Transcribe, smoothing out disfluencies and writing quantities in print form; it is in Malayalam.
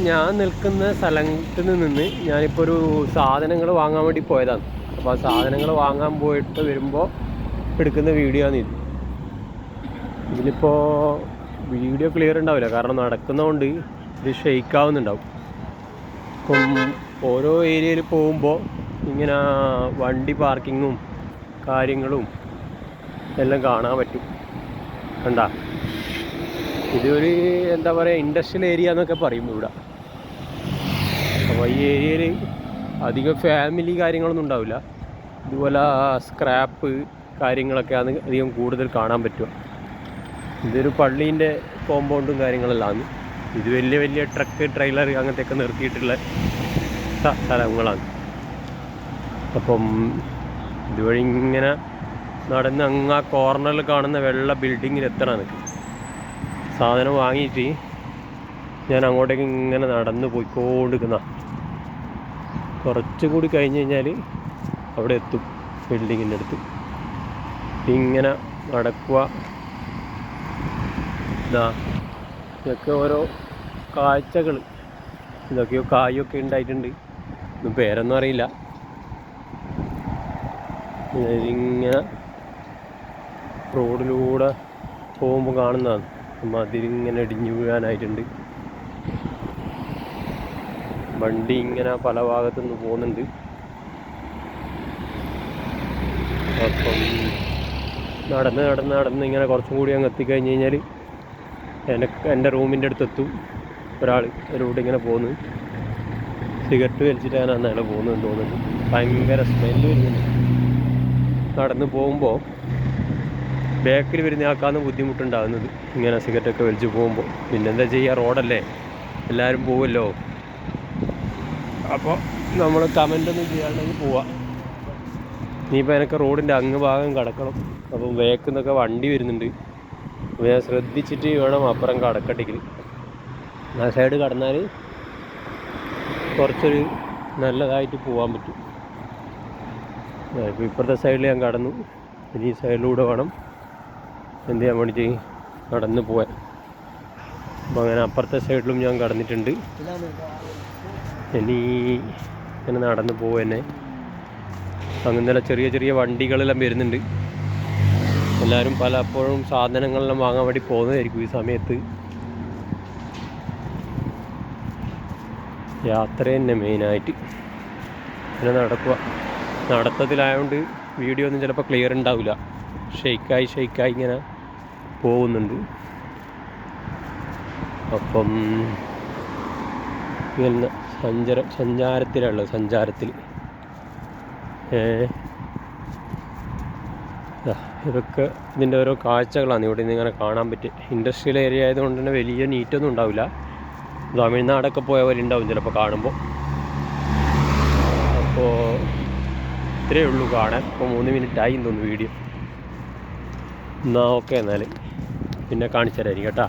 ഞാൻ നിൽക്കുന്ന സ്ഥലത്ത് നിന്ന് ഞാനിപ്പോൾ ഒരു സാധനങ്ങൾ വാങ്ങാൻ വേണ്ടി പോയതാണ്. അപ്പോൾ ആ സാധനങ്ങൾ വാങ്ങാൻ പോയിട്ട് വരുമ്പോൾ എടുക്കുന്ന വീഡിയോ ആണ് ഇത്. ഇതിലിപ്പോൾ വീഡിയോ ക്ലിയർ ഉണ്ടാവില്ല, കാരണം നടക്കുന്നതുകൊണ്ട് ഇത് ഷെയ്ക്കാവുന്നുണ്ടാവും. ഇപ്പം ഓരോ ഏരിയയിൽ പോകുമ്പോൾ ഇങ്ങനെ വണ്ടി പാർക്കിങ്ങും കാര്യങ്ങളും എല്ലാം കാണാൻ പറ്റും. കണ്ട, ഇതൊരു എന്താ പറയുക, ഇൻഡസ്ട്രിയൽ ഏരിയ എന്നൊക്കെ പറയും ഇവിടെ. അപ്പോൾ ഈ ഏരിയയിൽ അധികം ഫാമിലി കാര്യങ്ങളൊന്നും ഉണ്ടാവില്ല. ഇതുപോലെ സ്ക്രാപ്പ് കാര്യങ്ങളൊക്കെയാണ് അധികം കൂടുതൽ കാണാൻ പറ്റുക. ഇതൊരു പള്ളീൻ്റെ കോമ്പൗണ്ടും കാര്യങ്ങളെല്ലാം. ഇത് വലിയ വലിയ ട്രക്ക്, ട്രെയിലർ അങ്ങനത്തെയൊക്കെ നിർത്തിയിട്ടുള്ള സ്ഥലങ്ങളാണ്. അപ്പം ഇതുവഴി ഇങ്ങനെ നടന്ന് അങ്ങ് ആ കോർണറിൽ കാണുന്ന വെള്ള ബിൽഡിങ്ങിൽ എത്തണം എനിക്ക്. സാധനം വാങ്ങിയിട്ട് ഞാൻ അങ്ങോട്ടേക്ക് ഇങ്ങനെ നടന്ന് പോയിക്കൊണ്ടിരിക്കുന്ന. കുറച്ചുകൂടി കഴിഞ്ഞ് കഴിഞ്ഞാൽ അവിടെ എത്തും, ബിൽഡിങ്ങിൻ്റെ അടുത്ത്. ഇങ്ങനെ നടക്കുക. ഇതൊക്കെ ഓരോ കാഴ്ചകൾ. ഇതൊക്കെയോ കായൊക്കെ ഉണ്ടായിട്ടുണ്ട്, ഒന്നും പേരൊന്നും അറിയില്ല. ഇങ്ങനെ റോഡിലൂടെ പോകുമ്പോൾ കാണുന്നതാണ്. മതിലിങ്ങനെ ഇടിഞ്ഞു വീഴാനായിട്ടുണ്ട്. വണ്ടി ഇങ്ങനെ പല ഭാഗത്തു നിന്ന് പോകുന്നുണ്ട്. അപ്പം നടന്ന് ഇങ്ങനെ കുറച്ചും കൂടി അങ്ങ് എത്തിക്കഴിഞ്ഞ് കഴിഞ്ഞാൽ എൻ്റെ റൂമിൻ്റെ അടുത്തെത്തും. ഒരാൾ റോഡ് ഇങ്ങനെ പോകുന്നു, സിഗരറ്റ് വലിച്ചിട്ടാണ് അയാൾ പോകുന്നതെന്ന് തോന്നുന്നു. ഭയങ്കര സ്മെല്ല് വരുന്നുണ്ട്. നടന്ന് പോകുമ്പോൾ ബാക്കിൽ വരുന്ന ആൾക്കാണ് ബുദ്ധിമുട്ടുണ്ടാകുന്നത്, ഇങ്ങനെ സിഗരറ്റൊക്കെ വലിച്ച് പോകുമ്പോൾ. പിന്നെന്താ ചെയ്യുക, റോഡല്ലേ, എല്ലാവരും പോവുമല്ലോ. അപ്പോൾ നമ്മൾ കമൻ്റൊന്നും ചെയ്യാണ്ടെങ്കിൽ പോവാം. ഇനിയിപ്പോൾ എനിക്ക് റോഡിൻ്റെ അങ്ങ് ഭാഗം കടക്കണം. അപ്പം ബാക്കിൽ നിന്നൊക്കെ വണ്ടി വരുന്നുണ്ട്. അപ്പോൾ ഞാൻ ശ്രദ്ധിച്ചിട്ട് വേണം അപ്പുറം കടക്കട്ടെങ്കിൽ. ആ സൈഡ് കടന്നാൽ കുറച്ചൊരു നല്ലതായിട്ട് പോകാൻ പറ്റും. ഇപ്പോൾ ഇപ്പുറത്തെ സൈഡിൽ ഞാൻ കടന്നു. ഇനി ഈ സൈഡിലൂടെ വേണം എന്ത് ചെയ്യാൻ വേണ്ടിയിട്ട് നടന്ന് പോവാൻ. അപ്പോൾ അങ്ങനെ അപ്പുറത്തെ സൈഡിലും ഞാൻ കടന്നിട്ടുണ്ട്. ഇനി ഇങ്ങനെ നടന്ന് പോവുക. അങ്ങനെ ചെറിയ ചെറിയ വണ്ടികളെല്ലാം വരുന്നുണ്ട്. എല്ലാവരും പലപ്പോഴും സാധനങ്ങളെല്ലാം വാങ്ങാൻ വേണ്ടി പോകുന്നതായിരിക്കും ഈ സമയത്ത്. യാത്ര തന്നെ മെയിനായിട്ട്. പിന്നെ നടക്കുക. നടത്തത്തിലായതുകൊണ്ട് വീഡിയോ ഒന്നും ചിലപ്പോൾ ക്ലിയർ ഉണ്ടാവില്ല. ഷെയ്ക്കായി ഇങ്ങനെ പോകുന്നുണ്ട്. അപ്പം ഇങ്ങനെ സഞ്ചാരത്തിൽ ഇതൊക്കെ ഇതിൻ്റെ ഓരോ കാഴ്ചകളാണ് ഇവിടെ നിന്ന് ഇങ്ങനെ കാണാൻ പറ്റും. ഇൻഡസ്ട്രിയൽ ഏരിയ ആയതുകൊണ്ട് തന്നെ വലിയ നീറ്റൊന്നും ഉണ്ടാവില്ല. തമിഴ്നാടൊക്കെ പോയ പോലെ ഉണ്ടാവും ചിലപ്പോൾ കാണുമ്പോൾ. അപ്പോൾ ഇത്രയേ ഉള്ളൂ കാണാൻ. ഇപ്പോൾ 3 മിനിറ്റായി തോന്നുന്നു വീഡിയോ. എന്നാൽ ഓക്കെ, എന്നാൽ പിന്നെ കാണിച്ചു തരായിരിക്കും കേട്ടോ.